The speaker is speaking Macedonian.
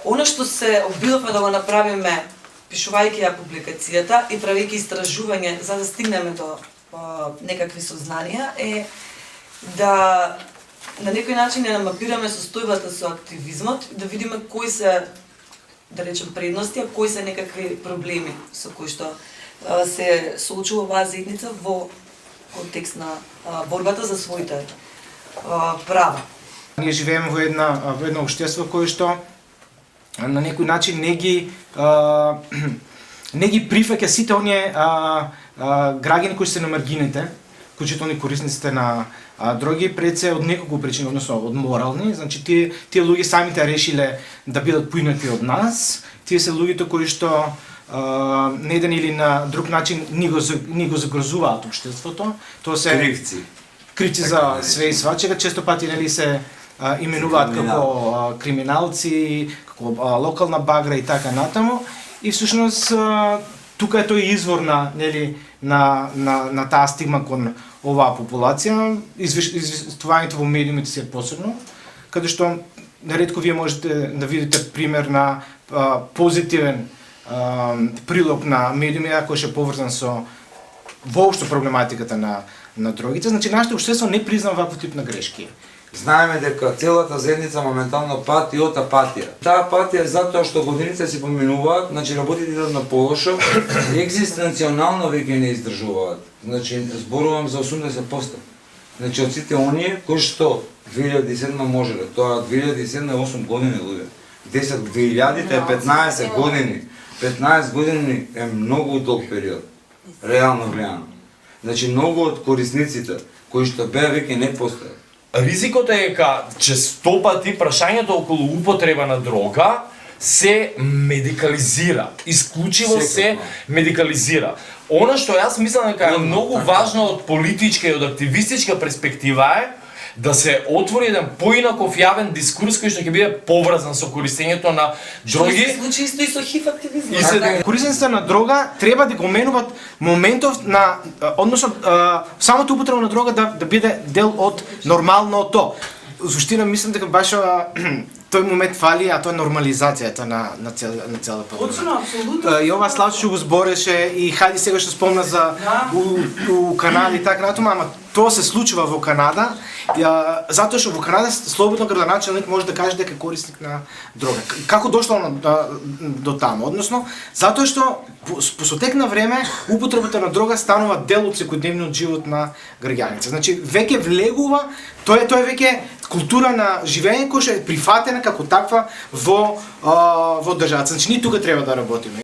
Оно што се обидовме да го направиме пишувајќи ја публикацијата и правејќи истражување за да стигнеме до некакви сознанија е да на некој начин ја намапираме состојбата со активизмот, да видиме кои се, да речем, предности, а кои се некакви проблеми со кои што се соочува оваа заедница во контекст на борбата за своите права. Ние живееме во едно општество кое што на некој начин не ги прифаќа сите оние граѓани кои се на маргините, вклучително корисниците на дроги, пред се од неколку причини, односно од морални, значи тие луѓе самите решиле да бидат поинакви од нас, тие се луѓето кои што на еден или на друг начин ни го загрозуваат општеството, тоа се кривци за све и свачега, често пати нели се именуваат како криминалци, како локална багра и така натаму, и всушност тука е тој извор на таа стигма кон оваа популација, известувањето во медиумите се посебно, каде што неретко вие можете да видите пример на позитивен прилог на медиуми кој што е поврзан со воопшто проблематиката на дрогите. Значи нашето општество не признава ваков тип на грешки. Знаеме дека целата заедница моментално пати од апатија. Таа апатија е затоа што годините се поминуваат, значи работите идат на полошо, екзистенционално веќе не издржуваат. Значи зборувам за 80%. Значи од сите оние кои што 2007 можеле, тоа 2007 е 8 години луѓе. 2000-те е 15 години. 15 години е многу долг период, реално гледано. Значи многу од корисниците кои што беа веќе не постојат. Ризикот е дека често пати прашањето околу употреба на дрога се медикализира, исклучиво се медикализира. Она што јас мислам дека е многу важно од политичка и од активистичка перспектива е да се отвори еден поинаков јавен дискурс кој што ќе биде поврзан со користењето на дроги. Што се случи исто и со ХИВ активизмот. Корисниците на дрога треба да го менуваат моментов на, односно самото употреба на дрога да биде дел од нормалното. Суштина мислам дека баш тој момент фали, а тоа е нормализацијата на целата проблема. Точно, апсолутно. И ова Славчо го збореше и хајде сега што спомна за у Канада и така натаму, ама тоа се случува во Канада, затоа што во Канада слободно градоначелник може да каже дека е корисник на дрога. Како дошло до таму? Односно, затоа што по сотек на време употребата на дрога станува дел од секојдневниот живот на граѓаните. Значи веќе влегува, тоа е веќе култура на живење која е прифатена како таква во државата. Значи ние тука треба да работиме.